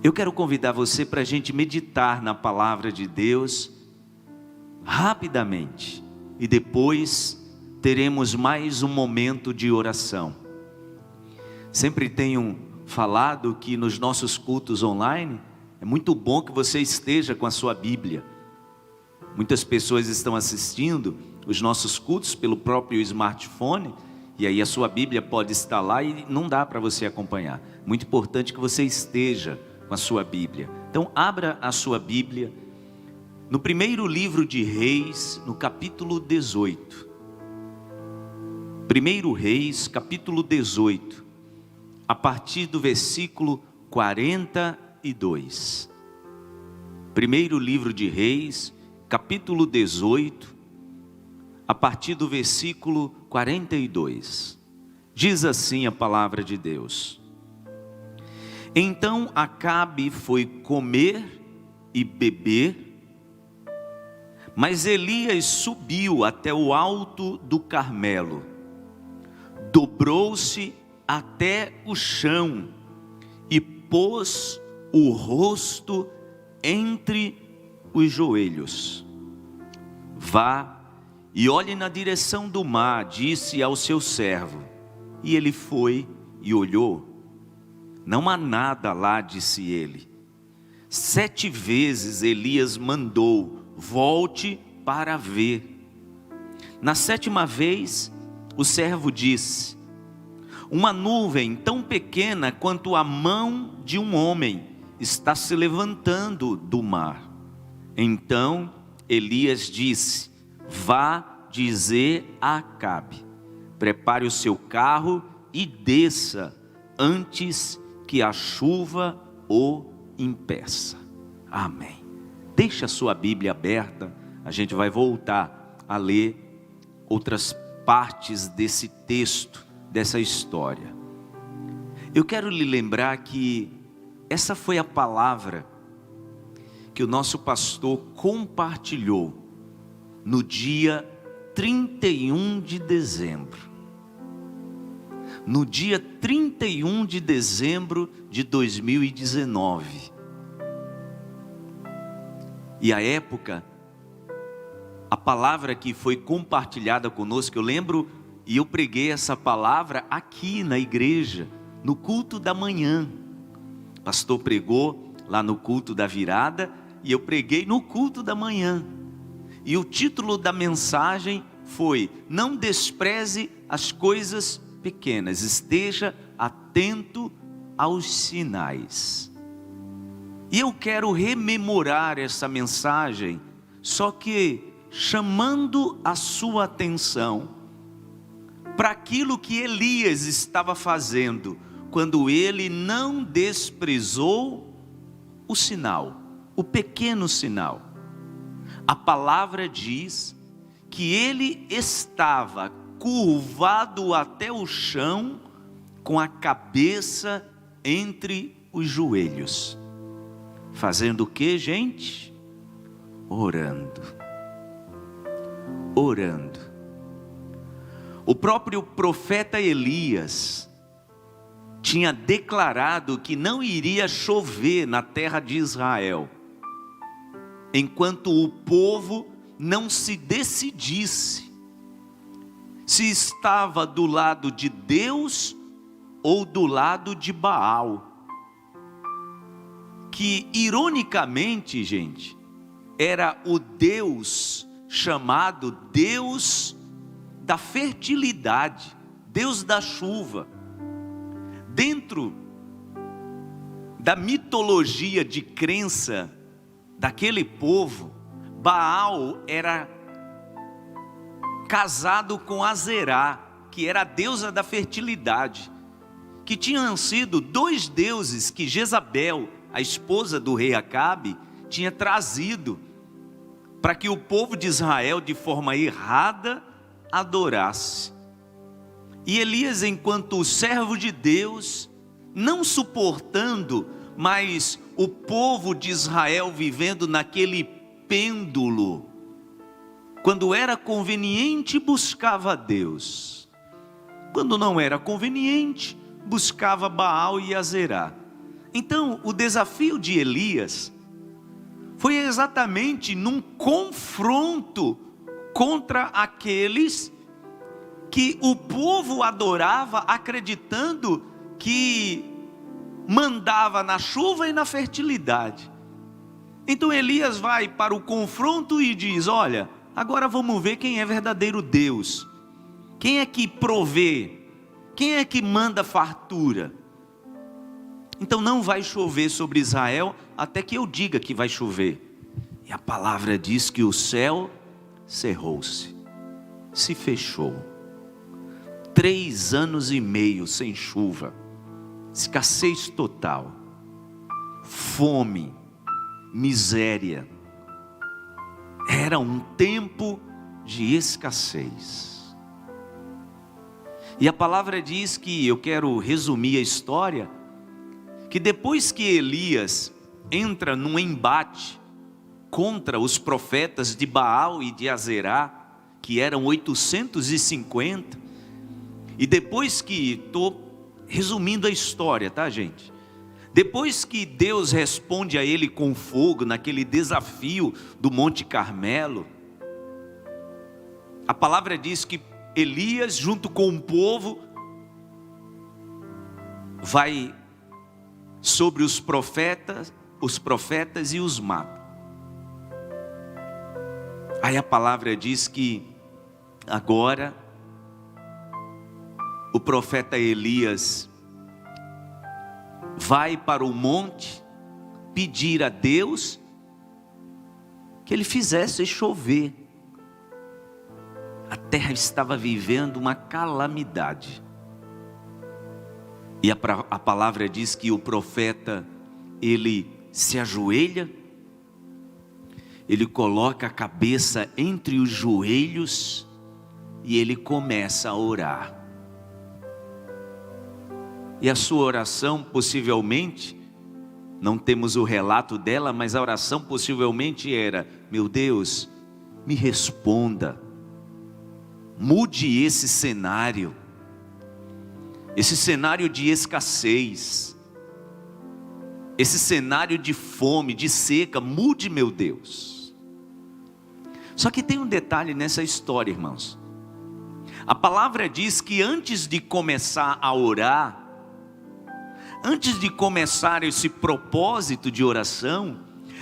Eu quero convidar você para a gente meditar na palavra de Deus rapidamente, e depois teremos mais um momento de oração. Sempre tenho falado que nos nossos cultos online é muito bom que você esteja com a sua Bíblia. Muitas pessoas estão assistindo os nossos cultos pelo próprio smartphone, e aí a sua Bíblia pode estar lá e não dá para você acompanhar. Muito importante que você esteja com a sua Bíblia. Então abra a sua Bíblia no primeiro livro de Reis, no capítulo 18. Primeiro Reis, capítulo 18, a partir do versículo 42. Primeiro livro de Reis, capítulo 18, a partir do versículo 42. Diz assim a palavra de Deus: Então Acabe foi comer e beber, mas Elias subiu até o alto do Carmelo, dobrou-se até o chão e pôs o rosto entre os joelhos. Vá e olhe na direção do mar, disse ao seu servo. E ele foi e olhou. Não há nada lá, disse ele. 7 vezes Elias mandou: volte para ver. Na 7ª vez, o servo disse: uma nuvem tão pequena quanto a mão de um homem está se levantando do mar. Então Elias disse: vá dizer a Acabe, prepare o seu carro e desça antes que a chuva o impeça. Amém. Deixa a sua Bíblia aberta, a gente vai voltar a ler outras partes desse texto, dessa história. Eu quero lhe lembrar que essa foi a palavra que o nosso pastor compartilhou no dia 31 de dezembro. No dia 31 de dezembro de 2019. E a época, a palavra que foi compartilhada conosco, eu lembro, e eu preguei essa palavra aqui na igreja, no culto da manhã. O pastor pregou lá no culto da virada, e eu preguei no culto da manhã. E o título da mensagem foi: não despreze as coisas pequenas, esteja atento aos sinais. E eu quero rememorar essa mensagem, só que chamando a sua atenção para aquilo que Elias estava fazendo, quando ele não desprezou o sinal, o pequeno sinal. A palavra diz que ele estava curvado até o chão, com a cabeça entre os joelhos. Fazendo o que, gente? Orando. Orando. O próprio profeta Elias tinha declarado que não iria chover na terra de Israel, enquanto o povo não se decidisse se estava do lado de Deus ou do lado de Baal. Que ironicamente, gente, era o Deus chamado Deus da fertilidade, Deus da chuva. Dentro da mitologia de crença daquele povo, Baal era casado com Azerá, que era a deusa da fertilidade, que tinham sido 2 deuses que Jezabel, a esposa do rei Acabe, tinha trazido para que o povo de Israel, de forma errada, adorasse. E Elias, enquanto servo de Deus, não suportando mais o povo de Israel vivendo naquele pêndulo, quando era conveniente buscava Deus, quando não era conveniente buscava Baal e Azerá. Então, o desafio de Elias foi exatamente num confronto contra aqueles que o povo adorava, acreditando que mandava na chuva e na fertilidade. Então Elias vai para o confronto e diz: olha, agora vamos ver quem é verdadeiro Deus. Quem é que provê? Quem é que manda fartura? Então não vai chover sobre Israel até que eu diga que vai chover. E a palavra diz que o céu cerrou-se, se fechou. 3 anos e meio sem chuva, escassez total, fome, miséria. Era um tempo de escassez. E a palavra diz que, eu quero resumir a história, que depois que Elias entra num embate contra os profetas de Baal e de Azerá, que eram 850, e depois que, estou resumindo a história, tá, gente? Depois que Deus responde a ele com fogo, naquele desafio do Monte Carmelo, a palavra diz que Elias, junto com o povo, vai sobre os profetas e os mata. Aí a palavra diz que agora o profeta Elias vai para o monte pedir a Deus que ele fizesse chover. A terra estava vivendo uma calamidade. E a palavra diz que o profeta, ele se ajoelha, ele coloca a cabeça entre os joelhos e ele começa a orar. E a sua oração possivelmente, não temos o relato dela, mas a oração possivelmente era: meu Deus, me responda, mude esse cenário de escassez, esse cenário de fome, de seca, mude, meu Deus. Só que tem um detalhe nessa história, irmãos. A palavra diz que antes de começar a orar, antes de começar esse propósito de oração,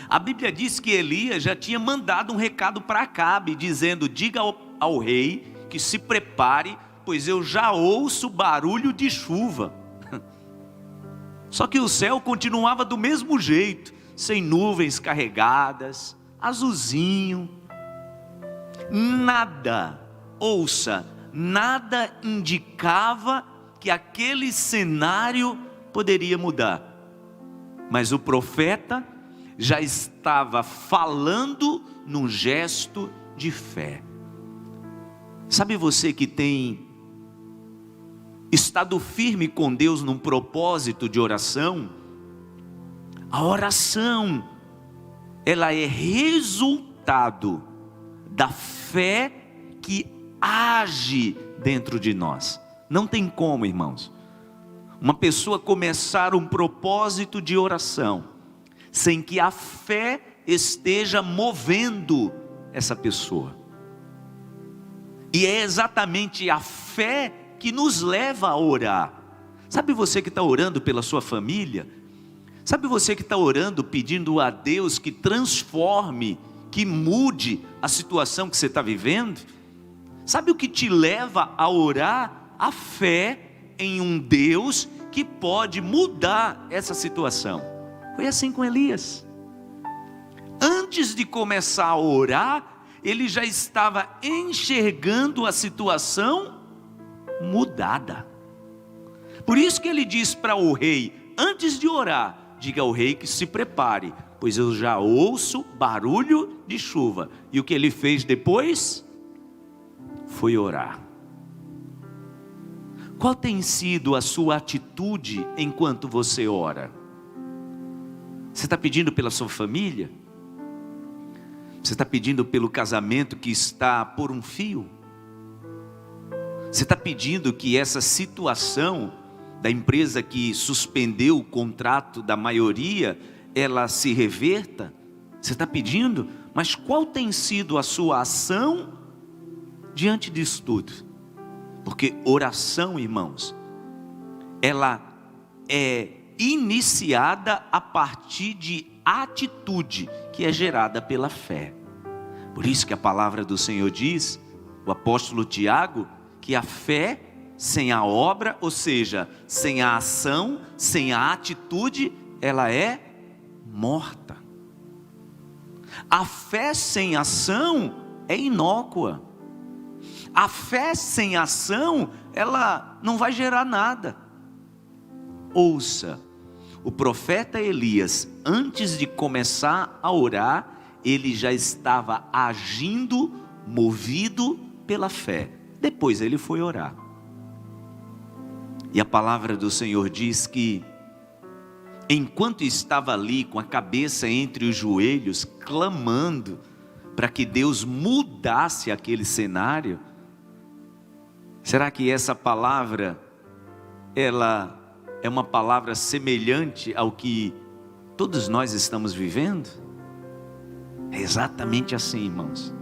a Bíblia diz que Elias já tinha mandado um recado para Acabe, dizendo: diga ao rei que se prepare, pois eu já ouço barulho de chuva. Só que o céu continuava do mesmo jeito, sem nuvens carregadas, azulzinho. Nada indicava que aquele cenário poderia mudar. Mas o profeta já estava falando num gesto de fé. Sabe você que tem estado firme com Deus num propósito de oração? A oração, ela é resultado da fé que age dentro de nós. Não tem como, irmãos, uma pessoa começar um propósito de oração sem que a fé esteja movendo essa pessoa. E é exatamente a fé que nos leva a orar. Sabe você que está orando pela sua família? Sabe você que está orando pedindo a Deus que transforme, que mude a situação que você está vivendo? Sabe o que te leva a orar? A fé em um Deus que pode mudar essa situação. Foi assim com Elias. Antes de começar a orar, ele já estava enxergando a situação mudada. Por isso que ele diz para o rei, antes de orar, diga ao rei que se prepare, pois eu já ouço barulho de chuva. E o que ele fez depois? Foi orar. Qual tem sido a sua atitude enquanto você ora? Você está pedindo pela sua família? Você está pedindo pelo casamento que está por um fio? Você está pedindo que essa situação da empresa que suspendeu o contrato da maioria, ela se reverta? Você está pedindo? Mas qual tem sido a sua ação diante disso tudo? Porque oração, irmãos, ela é iniciada a partir de atitude que é gerada pela fé. Por isso que a palavra do Senhor diz, o apóstolo Tiago, que a fé sem a obra, ou seja, sem a ação, sem a atitude, ela é morta. A fé sem ação é inócua. A fé sem ação, ela não vai gerar nada. Ouça, o profeta Elias, antes de começar a orar, ele já estava agindo, movido pela fé. Depois ele foi orar. E a palavra do Senhor diz que, enquanto estava ali com a cabeça entre os joelhos, clamando para que Deus mudasse aquele cenário, será que essa palavra, ela é uma palavra semelhante ao que todos nós estamos vivendo? É exatamente assim, irmãos.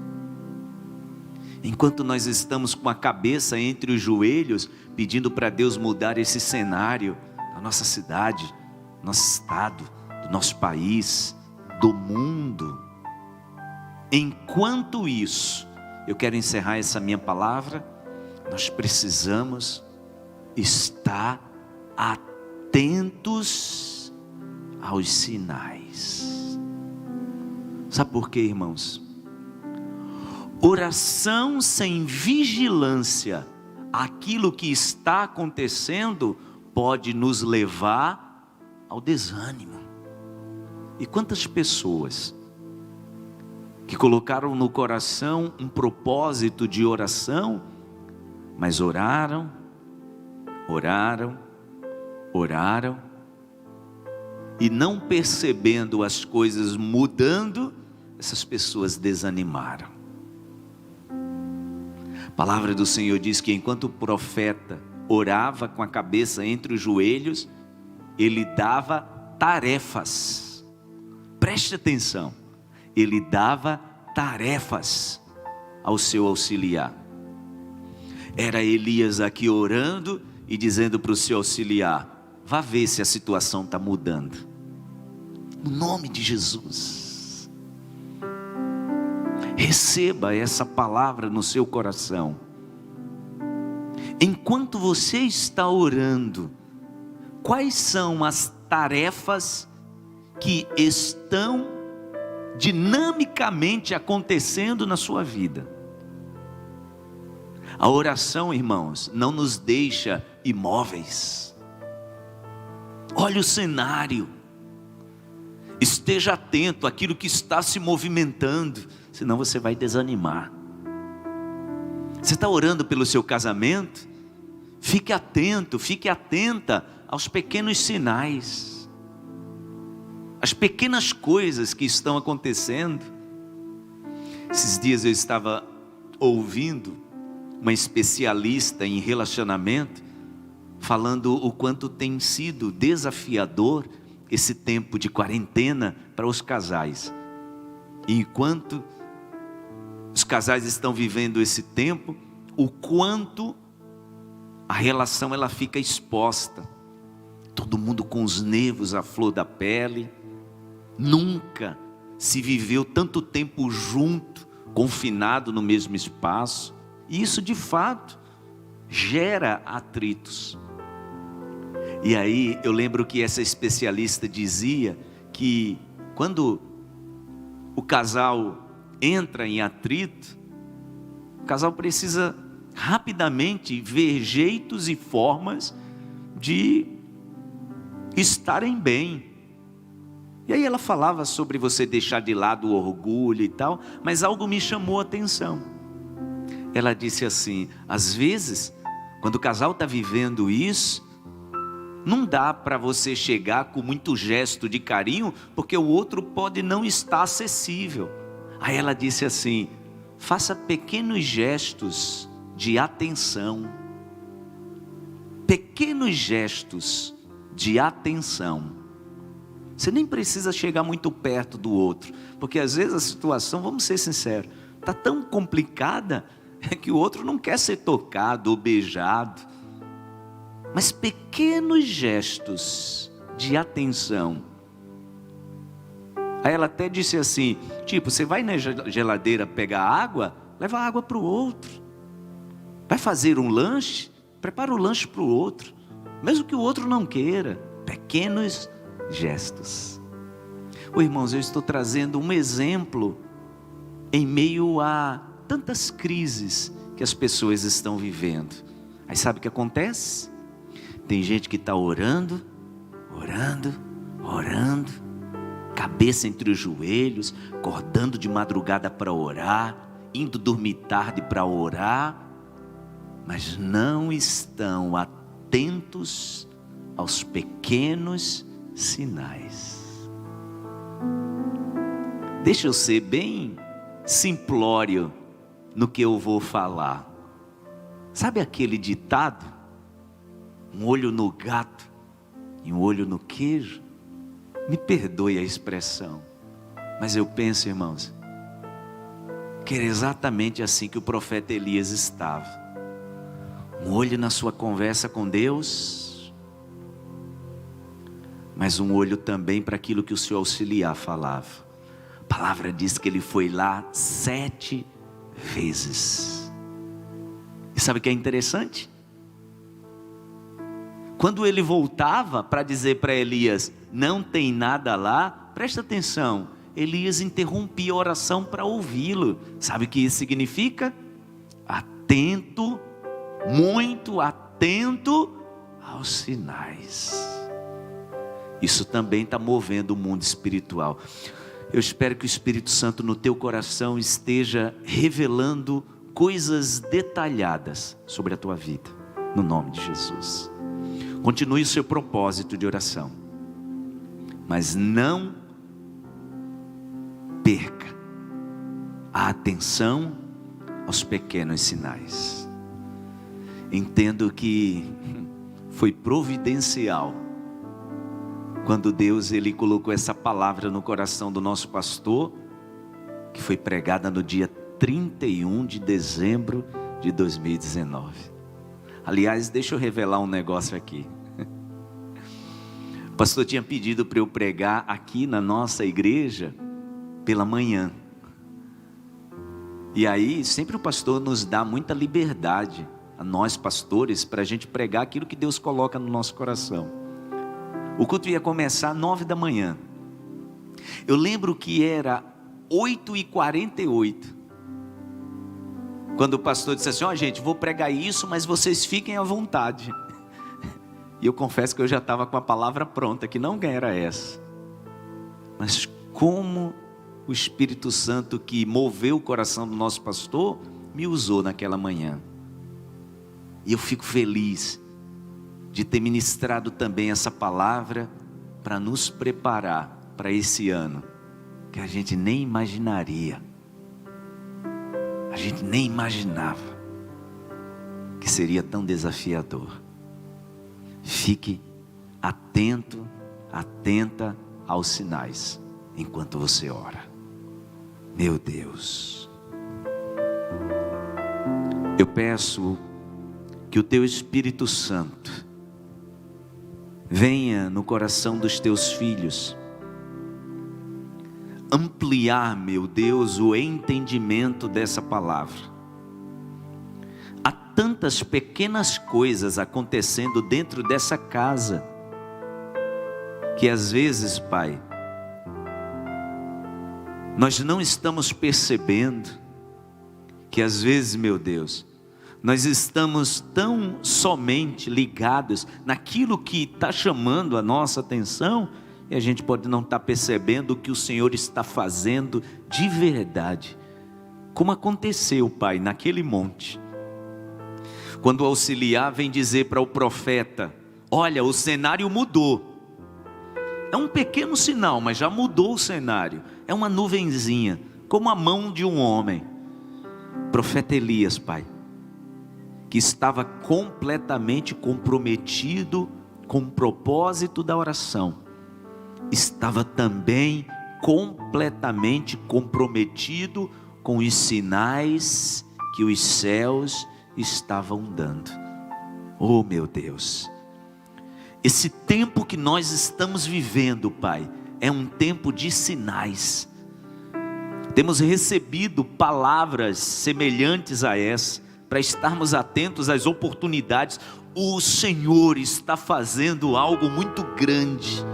Enquanto nós estamos com a cabeça entre os joelhos, pedindo para Deus mudar esse cenário da nossa cidade, do nosso estado, do nosso país, do mundo. Enquanto isso, eu quero encerrar essa minha palavra, nós precisamos estar atentos aos sinais. Sabe por quê, irmãos? Oração sem vigilância, aquilo que está acontecendo pode nos levar ao desânimo. E quantas pessoas que colocaram no coração um propósito de oração, mas oraram, e não percebendo as coisas mudando, essas pessoas desanimaram. A palavra do Senhor diz que enquanto o profeta orava com a cabeça entre os joelhos, ele dava tarefas. Preste atenção, ele dava tarefas ao seu auxiliar. Era Elias aqui orando e dizendo para o seu auxiliar: vá ver se a situação está mudando. No nome de Jesus. Receba essa palavra no seu coração. Enquanto você está orando, quais são as tarefas que estão dinamicamente acontecendo na sua vida? A oração, irmãos, não nos deixa imóveis. Olha o cenário. Esteja atento àquilo que está se movimentando, senão você vai desanimar. Você está orando pelo seu casamento? Fique atento, fique atenta aos pequenos sinais, as pequenas coisas que estão acontecendo. Esses dias eu estava ouvindo uma especialista em relacionamento falando o quanto tem sido desafiador esse tempo de quarentena para os casais. E enquanto os casais estão vivendo esse tempo, o quanto a relação ela fica exposta. Todo mundo com os nervos à flor da pele. Nunca se viveu tanto tempo junto, confinado no mesmo espaço. E isso de fato gera atritos. E aí eu lembro que essa especialista dizia que quando o casal entra em atrito, o casal precisa rapidamente ver jeitos e formas de estarem bem. E aí ela falava sobre você deixar de lado o orgulho e tal, mas algo me chamou a atenção. Ela disse assim: às vezes, quando o casal está vivendo isso, não dá para você chegar com muito gesto de carinho, porque o outro pode não estar acessível. Aí ela disse assim: faça pequenos gestos de atenção. pequenos gestos de atenção. Você nem precisa chegar muito perto do outro, porque às vezes a situação, vamos ser sinceros, está tão complicada que o outro não quer ser tocado ou beijado. Mas pequenos gestos de atenção. Aí ela até disse assim, tipo, você vai na geladeira pegar água, leva água para o outro. Vai fazer um lanche, prepara o lanche para o outro, mesmo que o outro não queira. Pequenos gestos. Irmãos, eu estou trazendo um exemplo em meio a tantas crises que as pessoas estão vivendo. Aí sabe o que acontece? Tem gente que está orando, cabeça entre os joelhos, acordando de madrugada para orar, indo dormir tarde para orar, mas não estão atentos aos pequenos sinais. Deixa eu ser bem simplório no que eu vou falar. Sabe aquele ditado? Um olho no gato e um olho no queijo? Me perdoe a expressão, mas eu penso, irmãos, que era exatamente assim que o profeta Elias estava. Um olho na sua conversa com Deus, mas um olho também para aquilo que o seu auxiliar falava. A palavra diz que ele foi lá 7 vezes. E sabe o que é interessante? Quando ele voltava para dizer para Elias, não tem nada lá, presta atenção, Elias interrompia a oração para ouvi-lo. Sabe o que isso significa? Atento, muito atento aos sinais. Isso também está movendo o mundo espiritual. Eu espero que o Espírito Santo no teu coração esteja revelando coisas detalhadas sobre a tua vida, no nome de Jesus. Continue o seu propósito de oração, mas não perca a atenção aos pequenos sinais. Entendo que foi providencial quando Deus ele colocou essa palavra no coração do nosso pastor, que foi pregada no dia 31 de dezembro de 2019. Aliás, deixa eu revelar um negócio aqui. O pastor tinha pedido para eu pregar aqui na nossa igreja pela manhã. E aí, sempre o pastor nos dá muita liberdade, a nós pastores, para a gente pregar aquilo que Deus coloca no nosso coração. O culto ia começar às 9 da manhã. Eu lembro que era 8h48. Quando o pastor disse assim, gente, vou pregar isso, mas vocês fiquem à vontade. E eu confesso que eu já estava com a palavra pronta, que não era essa. Mas como o Espírito Santo que moveu o coração do nosso pastor, me usou naquela manhã. E eu fico feliz de ter ministrado também essa palavra para nos preparar para esse ano, que a gente nem imaginaria. A gente nem imaginava que seria tão desafiador. Fique atento, atenta aos sinais, enquanto você ora. Meu Deus, eu peço que o teu Espírito Santo venha no coração dos teus filhos, ampliar, meu Deus, o entendimento dessa palavra. Há tantas pequenas coisas acontecendo dentro dessa casa, que às vezes, Pai, nós não estamos percebendo, que às vezes, meu Deus, nós estamos tão somente ligados naquilo que está chamando a nossa atenção, e a gente pode não estar percebendo o que o Senhor está fazendo de verdade. Como aconteceu, Pai, naquele monte. Quando o auxiliar vem dizer para o profeta, olha, o cenário mudou. É um pequeno sinal, mas já mudou o cenário. É uma nuvenzinha, como a mão de um homem. Profeta Elias, Pai, que estava completamente comprometido com o propósito da oração, estava também completamente comprometido com os sinais que os céus estavam dando. Oh meu Deus, esse tempo que nós estamos vivendo, Pai, é um tempo de sinais. Temos recebido palavras semelhantes a essa, para estarmos atentos às oportunidades. O Senhor está fazendo algo muito grande,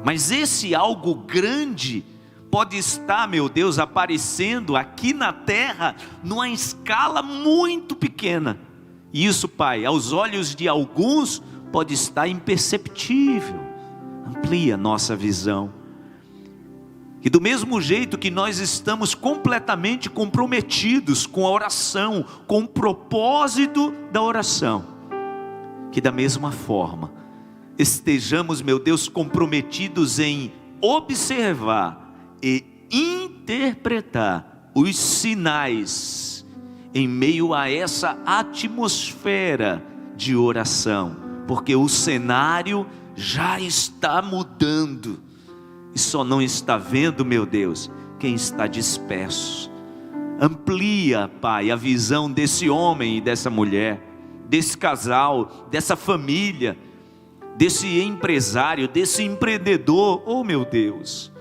mas esse algo grande pode estar, meu Deus, aparecendo aqui na terra, numa escala muito pequena. E isso, Pai, aos olhos de alguns, pode estar imperceptível. Amplia nossa visão. E do mesmo jeito que nós estamos completamente comprometidos com a oração, com o propósito da oração, que da mesma forma estejamos, meu Deus, comprometidos em observar e interpretar os sinais em meio a essa atmosfera de oração, porque o cenário já está mudando. E só não está vendo, meu Deus, quem está disperso. Amplia, Pai, a visão desse homem e dessa mulher, desse casal, dessa família, desse empresário, desse empreendedor. Oh meu Deus,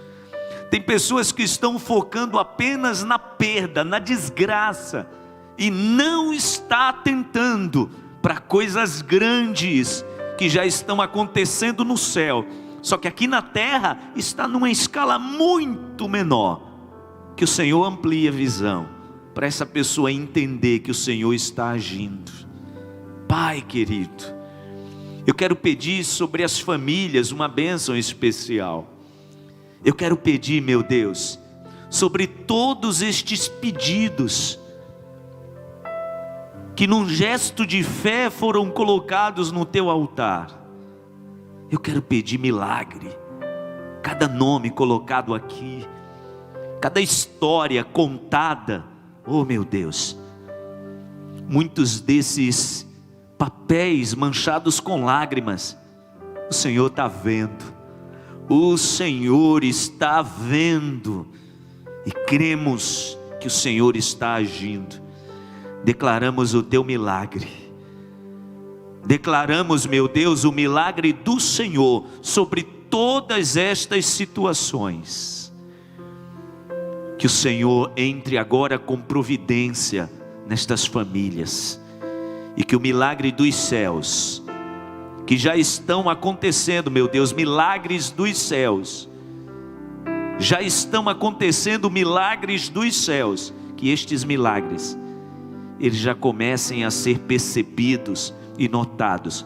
tem pessoas que estão focando apenas na perda, na desgraça, e não está atentando para coisas grandes que já estão acontecendo no céu. Só que aqui na terra está numa escala muito menor. Que o Senhor amplie a visão, para essa pessoa entender que o Senhor está agindo. Pai querido, eu quero pedir sobre as famílias uma bênção especial. Eu quero pedir, meu Deus, sobre todos estes pedidos, que num gesto de fé foram colocados no teu altar. Eu quero pedir milagre. Cada nome colocado aqui, cada história contada, oh meu Deus, muitos desses papéis manchados com lágrimas, o Senhor está vendo, o Senhor está vendo, e cremos que o Senhor está agindo. Declaramos o teu milagre. Declaramos, meu Deus, o milagre do Senhor sobre todas estas situações. Que o Senhor entre agora com providência nestas famílias, e que o milagre dos céus, que já estão acontecendo, meu Deus, milagres dos céus, já estão acontecendo milagres dos céus, que estes milagres, eles já comecem a ser percebidos e notados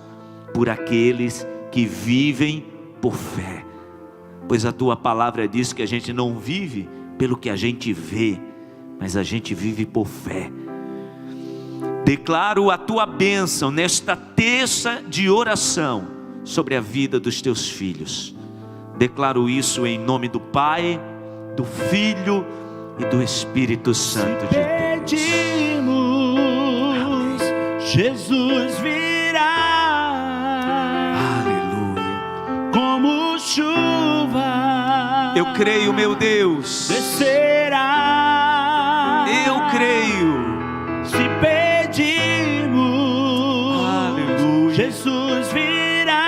por aqueles que vivem por fé, pois a tua palavra diz que a gente não vive pelo que a gente vê, mas a gente vive por fé. Declaro a tua bênção nesta terça de oração sobre a vida dos teus filhos. Declaro isso em nome do Pai, do Filho e do Espírito Santo de Deus. Pedimos, Jesus virá. Aleluia. Como chuva, Eu creio, meu Deus. descerá. Eu creio. Se pedimos, Aleluia. Jesus virá.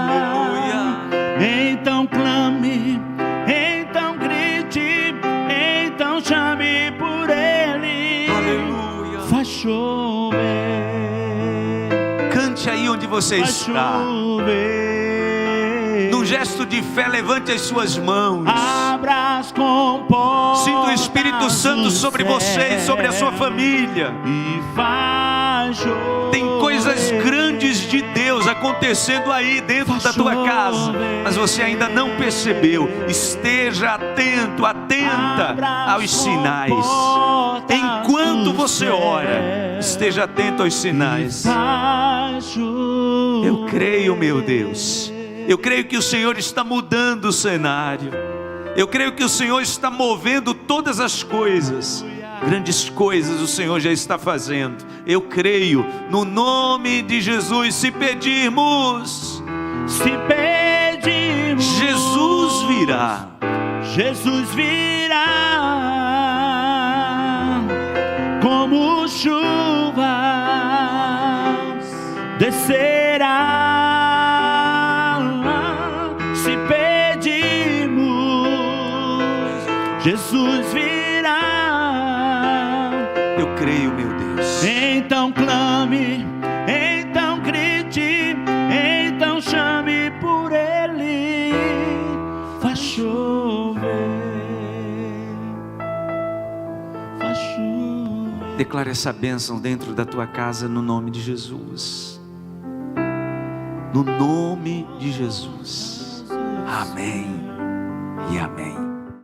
Aleluia. Então clame, então grite, então chame por Ele. Aleluia. Faz chover, Cante aí onde você faz está. chover. Num gesto de fé, levante as suas mãos. Abra as comportas. Sinta o Espírito Santo do sobre você e sobre a sua céu família. e faz chover. Tem coisas grandes de Deus acontecendo aí dentro da tua casa, mas você ainda não percebeu. Esteja atento, atenta aos sinais. Enquanto você ora, esteja atento aos sinais. Eu creio, meu Deus. Eu creio que o Senhor está mudando o cenário. Eu creio que o Senhor está movendo todas as coisas. Grandes coisas o Senhor já está fazendo. Eu creio no nome de Jesus. Se pedirmos, Jesus virá. Jesus virá como chuva, descerá. Se pedirmos, Jesus virá. Eu creio, meu Deus. Então clame, então grite, então chame por Ele. Faz chover, faz chover. Declare essa bênção dentro da tua casa no nome de Jesus. No nome de Jesus. Amém e amém.